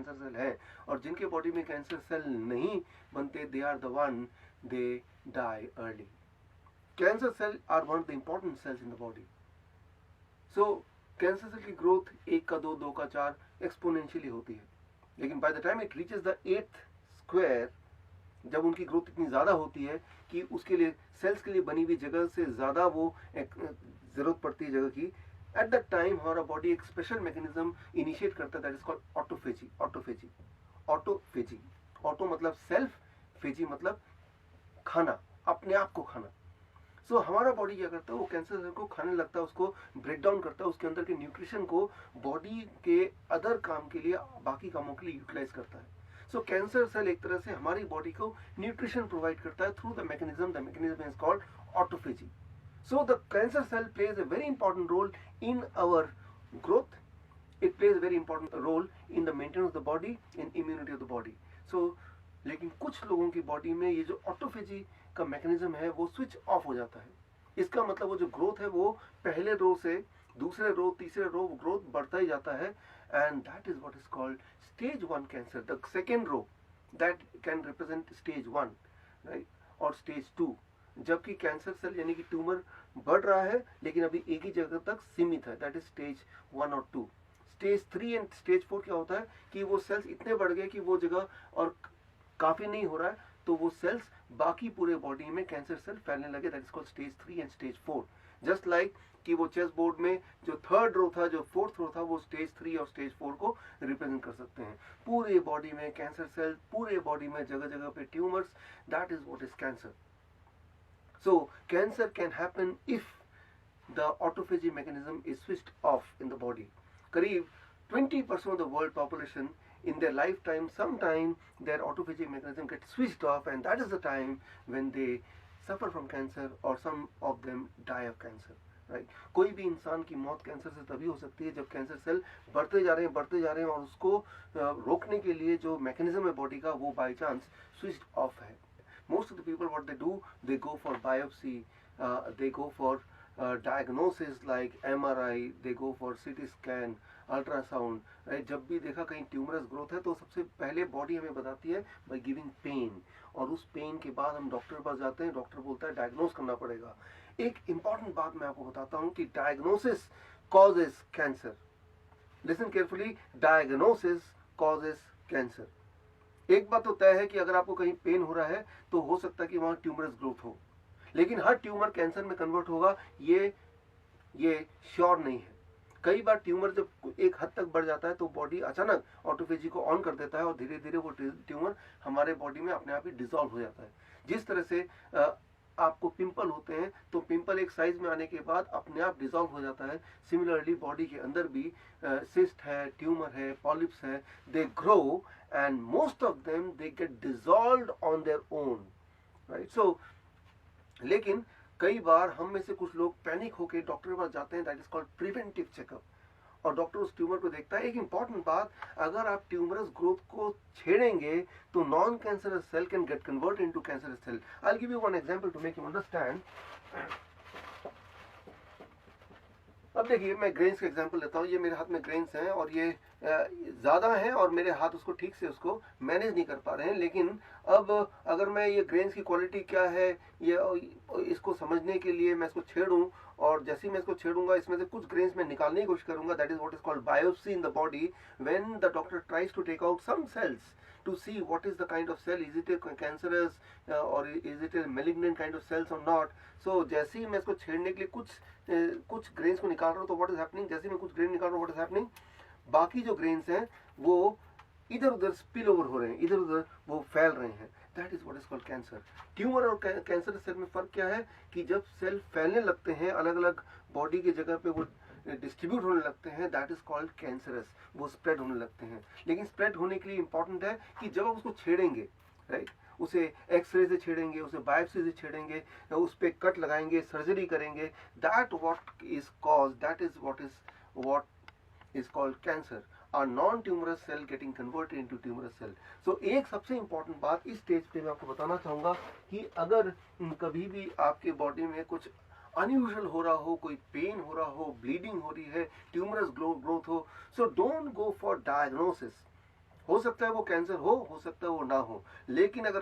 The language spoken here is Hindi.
कैंसर सेल है, और जिनके बॉडी में कैंसर सेल नहीं बनते, they are the one they die early. Cancer cell are one of the important cells in the body. So cancer cell की ग्रोथ 1 का 2, 2 का 4 एक्सपोनेंशियली होती है, लेकिन by the time it reaches the 8th square, जब उनकी ग्रोथ इतनी ज़्यादा होती है कि उसके लिए सेल्स के लिए बनी हुई जगह से ज़्यादा वो ज़रूरत पड़ती है जगह की, एट दैट टाइम हमारा बॉडी एक स्पेशल मैकेनिज्म इनिशिएट करता है, that is called autophagy. Autophagy, autophagy, auto मतलब सेल्फ, फेजी मतलब खाना, अपने आप को खाना. सो हमारा बॉडी क्या करता है, वो कैंसर सेल को खाने लगता है, उसको ब्रेक डाउन करता है, उसके अंदर के न्यूट्रिशन को बॉडी के अदर काम के लिए, बाकी कामों के लिए यूटिलाइज करता है. सो कैंसर सेल एक तरह से हमारी बॉडी को न्यूट्रिशन प्रोवाइड करता है through the mechanism is called autophagy. So the cancer cell plays a very important role in our growth. It plays a very important role in the maintenance of the body, in immunity of the body. So लेकिन कुछ लोगों की बॉडी में ये जो ऑटोफेजी का मैकेनिज्म है वो स्विच ऑफ हो जाता है. इसका मतलब वो जो ग्रोथ है वो पहले रो से दूसरे रो, तीसरे रो, ग्रोथ बढ़ता ही जाता है, and that is what is called stage 1 cancer. The second row that can represent stage 1, right, और स्टेज 2. जबकि कैंसर सेल यानी कि ट्यूमर बढ़ रहा है लेकिन अभी एक ही जगह तक सीमित है, दैट इज स्टेज 1 और 2. स्टेज 3 एंड स्टेज 4 क्या होता है कि वो सेल्स इतने बढ़ गए कि वो जगह और काफी नहीं हो रहा है, तो वो सेल्स बाकी पूरे बॉडी में कैंसर सेल फैलने लगे, that is called stage 3 and stage 4. Just like कि वो चेस बोर्ड में जो थर्ड रो था, जो फोर्थ रो था, वो स्टेज 3 और स्टेज 4 को रिप्रेजेंट कर सकते हैं. पूरे बॉडी में कैंसर सेल, पूरे बॉडी में जगह जगह पे tumours, that is what is cancer. So cancer can happen if the autophagy mechanism is switched off in the body. करीब 20% of the world population in their lifetime, sometime their autophagy mechanism gets switched off, and that is the time when they suffer from cancer, or some of them die of cancer. Right, कोई भी इंसान की मौत कैंसर से तभी हो सकती है जब कैंसर सेल बढ़ते जा रहे हैं और उसको रोकने के लिए जो मैकेनिज्म है बॉडी का वो बाय चांस स्विच्ड ऑफ है. Most of the people what they do, they go for biopsy, they go for diagnosis like MRI, they go for CT scan, ultrasound, right. जब भी देखा कहीं ट्यूमरस ग्रोथ है तो सबसे पहले बॉडी हमें बताती है by giving pain, और उस पेन के बाद हम डॉक्टर के पास जाते हैं, डॉक्टर बोलता है डायग्नोस करना पड़ेगा. एक इंपॉर्टेंट बात मैं आपको बताता हूँ कि diagnosis causes cancer. Listen carefully, diagnosis causes cancer. एक बात तो तय है कि अगर आपको कहीं पेन हो रहा है तो हो सकता है कि वहां ट्यूमरस ग्रोथ हो, लेकिन हर ट्यूमर कैंसर में कन्वर्ट होगा ये श्योर नहीं है. कई बार ट्यूमर जब एक हद तक बढ़ जाता है तो बॉडी अचानक ऑटोफेजी को ऑन कर देता है और धीरे धीरे वो ट्यूमर हमारे बॉडी में अपने आप ही डिसॉल्व हो जाता है. जिस तरह से आपको पिंपल होते हैं तो पिंपल एक साइज में आने के बाद अपने आप डिसॉल्व हो जाता है. सिमिलरली बॉडी के अंदर भी सिस्ट है, ट्यूमर है, पॉलिप्स है, they grow and most of them they get dissolved on their own, right. So लेकिन कई बार हम में से कुछ लोग पैनिक होकर डॉक्टर के पास जाते हैं, that is called preventive checkup, और डॉक्टर उस ट्यूमर को देखता है. एक इंपॉर्टेंट बात, अगर आप ट्यूमरस ग्रोथ को छेड़ेंगे तो non cancerous cell can get convert into cancerous cell. I will give you one example to make you understand. अब देखिए मैं ग्रेन्स का एग्जांपल लेता हूँ. ये मेरे हाथ में ग्रेन्स हैं और ये ज़्यादा हैं और मेरे हाथ उसको ठीक से उसको मैनेज नहीं कर पा रहे हैं. लेकिन अब अगर मैं ये ग्रेन्स की क्वालिटी क्या है ये इसको समझने के लिए मैं इसको छेड़ूं, और जैसे ही मैं इसको छेड़ूंगा इसमें से कुछ ग्रेन्स में निकालने की कोशिश करूंगा, that is what is called biopsy in the body. When the doctor tries to take out some cells to see what is the kind of cell, is it a cancerous or is it a malignant kind of cells or not. So जैसे ही मैं इसको छेड़ने के लिए कुछ ग्रेन्स को निकाल रहा हूँ तो what is happening, जैसे ही मैं कुछ ग्रेन निकाल रहा हूँ what is happening, बाकी जो ग्रेन्स हैं वो इधर उधर स्पिल ओवर हो रहे हैं, इधर उधर वो फैल रहे हैं. That is what is called cancer. Tumour और कैंसर सेल में फर्क क्या है कि जब सेल फैलने लगते हैं अलग अलग बॉडी की जगह पे, वो डिस्ट्रीब्यूट होने लगते हैं, दैट इज कॉल्ड कैंसरस, वो स्प्रेड होने लगते हैं. लेकिन स्प्रेड होने के लिए इंपॉर्टेंट है कि जब आप उसको छेड़ेंगे, राइट, उसे एक्सरे से छेड़ेंगे, उसे बायोप्सी से छेड़ेंगे, उस पर कट लगाएंगे, सर्जरी करेंगे, that what is cause, that is what is called cancer, or non-tumorous cell getting converted into tumorous cell. So एक सबसे important बात इस स्टेज पे मैं आपको बताना चाहूँगा कि अगर कभी भी आपके बॉडी में कुछ अनयूजुअल हो रहा हो, कोई पेन हो रहा हो, ब्लीडिंग हो रही है, ट्यूमरस ग्रोथ हो, so don't go for diagnosis. हो सकता है वो कैंसर हो सकता है वो ना हो, लेकिन अगर